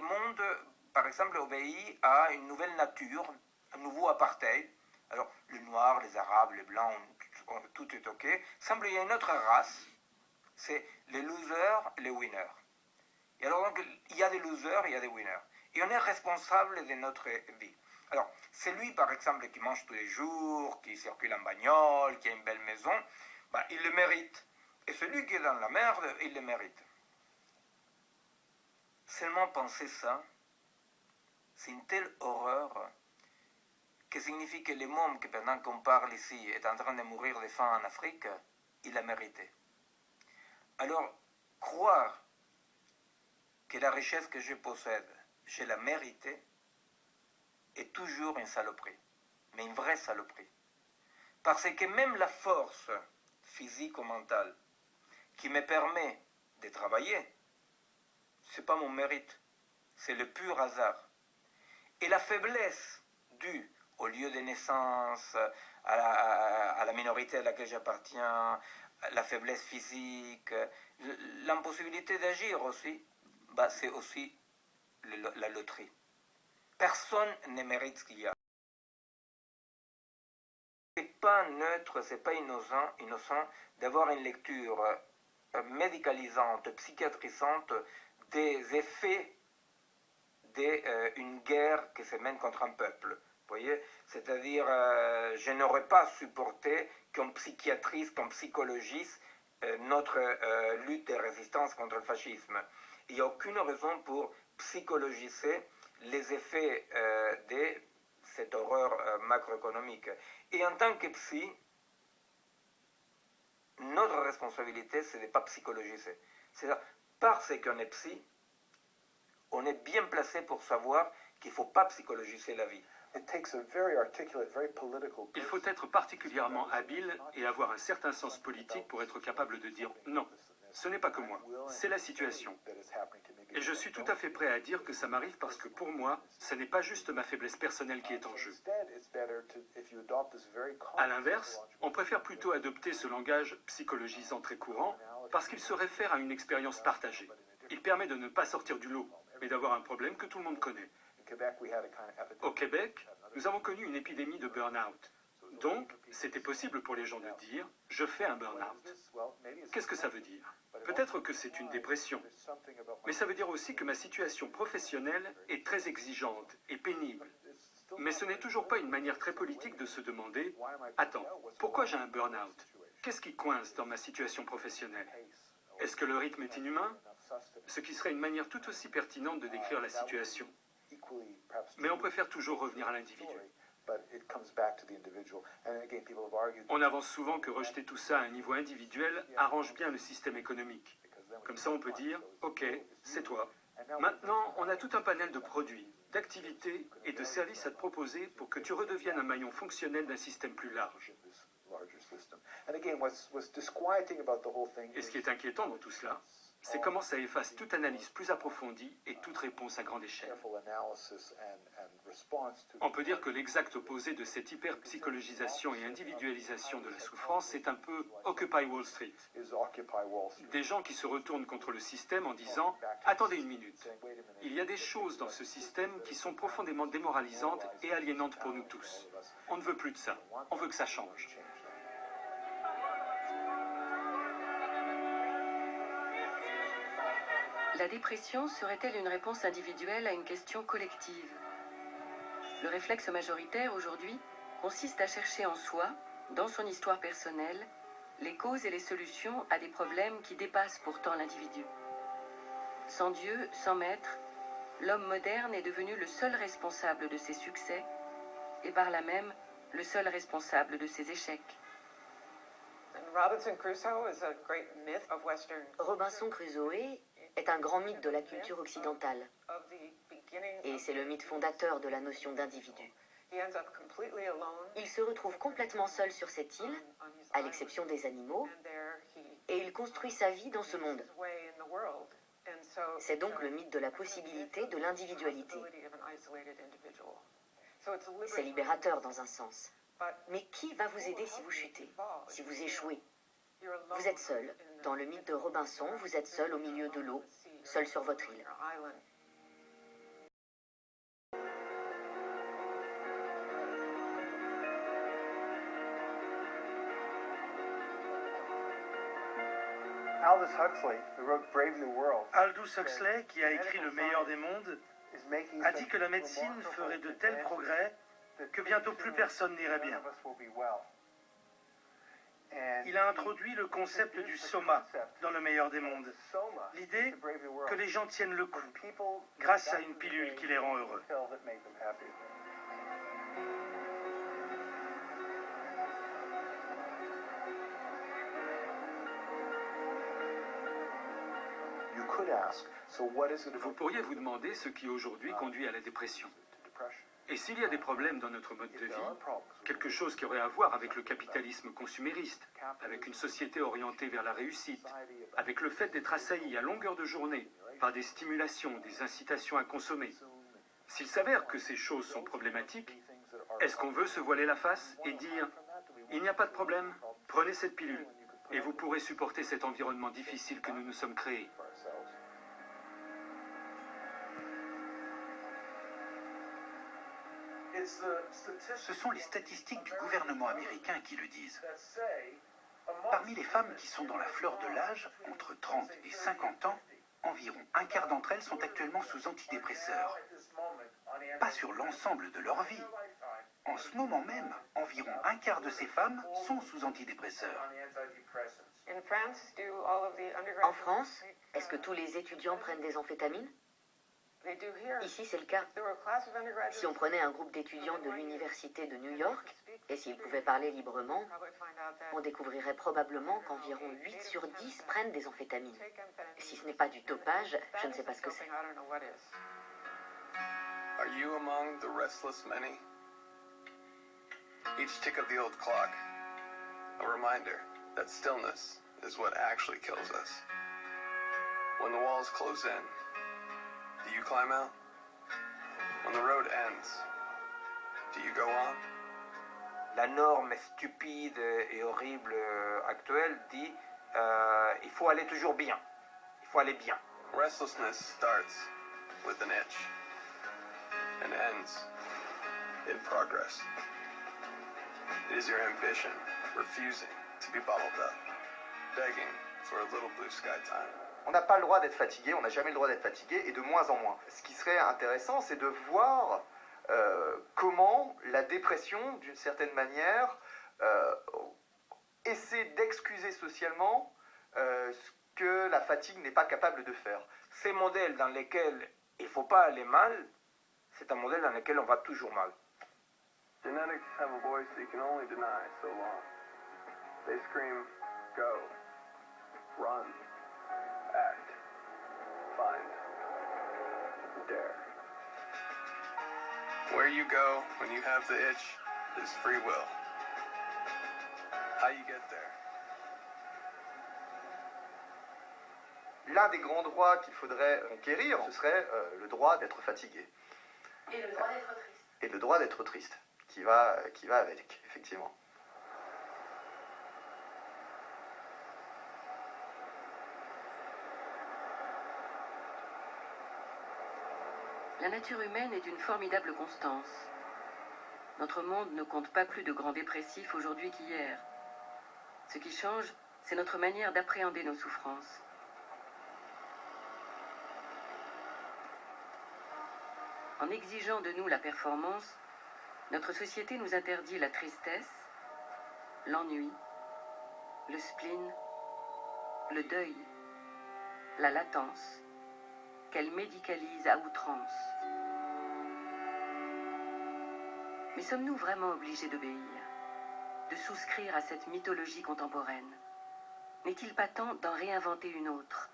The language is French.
monde, par exemple, obéit à une nouvelle nature, un nouveau apartheid. Alors, les noirs, les arabes, les blancs, tout est ok. Semble qu'il y a une autre race, c'est les losers et les winners. Et alors, donc, il y a des losers, il y a des winners. Et on est responsable de notre vie. Alors, c'est lui, par exemple, qui mange tous les jours, qui circule en bagnole, qui a une belle maison, ben, il le mérite. Et celui qui est dans la merde, il le mérite. Seulement penser ça, c'est une telle horreur que signifie que le monde que pendant qu'on parle ici est en train de mourir de faim en Afrique, il l'a mérité. Alors, croire que la richesse que je possède, je la mérité, est toujours une saloperie, mais une vraie saloperie. Parce que même la force physique ou mentale qui me permet de travailler, ce n'est pas mon mérite, c'est le pur hasard. Et la faiblesse due au lieu de naissance, à la minorité à laquelle j'appartiens, la faiblesse physique, l'impossibilité d'agir aussi, bah, c'est aussi la loterie. Personne ne mérite ce qu'il y a. C'est pas neutre, c'est pas innocent d'avoir une lecture médicalisante, psychiatrisante des effets d'une guerre qui se mène contre un peuple. Vous voyez, c'est-à-dire, je n'aurais pas supporté qu'on psychiatrise, qu'on psychologise notre lutte de résistance contre le fascisme. Il n'y a aucune raison pour psychologiser les effets de cette horreur macroéconomique. Et en tant que psy, notre responsabilité, c'est de ne pas psychologiser. C'est-à-dire, parce qu'on est psy, on est bien placé pour savoir qu'il ne faut pas psychologiser la vie. Il faut être particulièrement habile et avoir un certain sens politique pour être capable de dire non. Ce n'est pas que moi, c'est la situation. Et je suis tout à fait prêt à dire que ça m'arrive parce que pour moi, ce n'est pas juste ma faiblesse personnelle qui est en jeu. À l'inverse, on préfère plutôt adopter ce langage psychologisant très courant parce qu'il se réfère à une expérience partagée. Il permet de ne pas sortir du lot, mais d'avoir un problème que tout le monde connaît. Au Québec, nous avons connu une épidémie de burn-out. Donc, c'était possible pour les gens de dire « je fais un burn-out ». Qu'est-ce que ça veut dire? Peut-être que c'est une dépression, mais ça veut dire aussi que ma situation professionnelle est très exigeante et pénible. Mais ce n'est toujours pas une manière très politique de se demander « attends, pourquoi j'ai un burn-out? Qu'est-ce qui coince dans ma situation professionnelle? Est-ce que le rythme est inhumain ?» Ce qui serait une manière tout aussi pertinente de décrire la situation. Mais on préfère toujours revenir à l'individu. On avance souvent que rejeter tout ça à un niveau individuel arrange bien le système économique. Comme ça, on peut dire « ok, c'est toi ». Maintenant, on a tout un panel de produits, d'activités et de services à te proposer pour que tu redeviennes un maillon fonctionnel d'un système plus large. Et ce qui est inquiétant dans tout cela, c'est comment ça efface toute analyse plus approfondie et toute réponse à grande échelle. On peut dire que l'exact opposé de cette hyperpsychologisation et individualisation de la souffrance, c'est un peu Occupy Wall Street. Des gens qui se retournent contre le système en disant « Attendez une minute, il y a des choses dans ce système qui sont profondément démoralisantes et aliénantes pour nous tous. On ne veut plus de ça, on veut que ça change. » La dépression serait-elle une réponse individuelle à une question collective? Le réflexe majoritaire aujourd'hui consiste à chercher en soi, dans son histoire personnelle, les causes et les solutions à des problèmes qui dépassent pourtant l'individu. Sans Dieu, sans maître, l'homme moderne est devenu le seul responsable de ses succès et par là même le seul responsable de ses échecs. Robinson Crusoe est un grand mythe de la culture occidentale. Et c'est le mythe fondateur de la notion d'individu. Il se retrouve complètement seul sur cette île, à l'exception des animaux, et il construit sa vie dans ce monde. C'est donc le mythe de la possibilité de l'individualité. C'est libérateur dans un sens. Mais qui va vous aider si vous chutez, si vous échouez? Vous êtes seul. Dans le mythe de Robinson, vous êtes seul au milieu de l'eau, seul sur votre île. Aldous Huxley, qui a écrit Le meilleur des mondes, a dit que la médecine ferait de tels progrès que bientôt plus personne n'irait bien. Il a introduit le concept du soma dans Le meilleur des mondes. L'idée que les gens tiennent le coup grâce à une pilule qui les rend heureux. Vous pourriez vous demander ce qui aujourd'hui conduit à la dépression. Et s'il y a des problèmes dans notre mode de vie, quelque chose qui aurait à voir avec le capitalisme consumériste, avec une société orientée vers la réussite, avec le fait d'être assailli à longueur de journée par des stimulations, des incitations à consommer, s'il s'avère que ces choses sont problématiques, est-ce qu'on veut se voiler la face et dire « Il n'y a pas de problème, prenez cette pilule et vous pourrez supporter cet environnement difficile que nous nous sommes créés ». Ce sont les statistiques du gouvernement américain qui le disent. Parmi les femmes qui sont dans la fleur de l'âge, entre 30 et 50 ans, environ un quart d'entre elles sont actuellement sous antidépresseurs. Pas sur l'ensemble de leur vie. En ce moment même, environ un quart de ces femmes sont sous antidépresseurs. En France, est-ce que tous les étudiants prennent des amphétamines? Ici, c'est le cas. Si on prenait un groupe d'étudiants de l'université de New York, et s'ils pouvaient parler librement, on découvrirait probablement qu'environ 8 sur 10 prennent des amphétamines. Si ce n'est pas du dopage, je ne sais pas ce que c'est. Are you among the restless many? Each tick of the old clock, a reminder that stillness is what actually kills us. When the walls close in, do you climb out? When the road ends, do you go on? La norme stupide et horrible actuelle dit il faut aller toujours bien, il faut aller bien. Restlessness starts with an itch and ends in progress. It is your ambition refusing to be bottled up, begging for a little blue sky time. On n'a pas le droit d'être fatigué, on n'a jamais le droit d'être fatigué, et de moins en moins. Ce qui serait intéressant, c'est de voir comment la dépression, d'une certaine manière, essaie d'excuser socialement ce que la fatigue n'est pas capable de faire. Ces modèles dans lesquels il ne faut pas aller mal, c'est un modèle dans lequel on va toujours mal. Genetics have a voice you can only deny so long. They scream, go, run, act, find, dare. Where you go when you have the itch is free will. How you get there? L'un des grands droits qu'il faudrait conquérir, ce serait le droit d'être fatigué. Et le droit d'être triste. Et le droit d'être triste, qui va avec, effectivement. La nature humaine est d'une formidable constance. Notre monde ne compte pas plus de grands dépressifs aujourd'hui qu'hier. Ce qui change, c'est notre manière d'appréhender nos souffrances. En exigeant de nous la performance, notre société nous interdit la tristesse, l'ennui, le spleen, le deuil, la latence, qu'elle médicalise à outrance. Mais sommes-nous vraiment obligés d'obéir, de souscrire à cette mythologie contemporaine? N'est-il pas temps d'en réinventer une autre?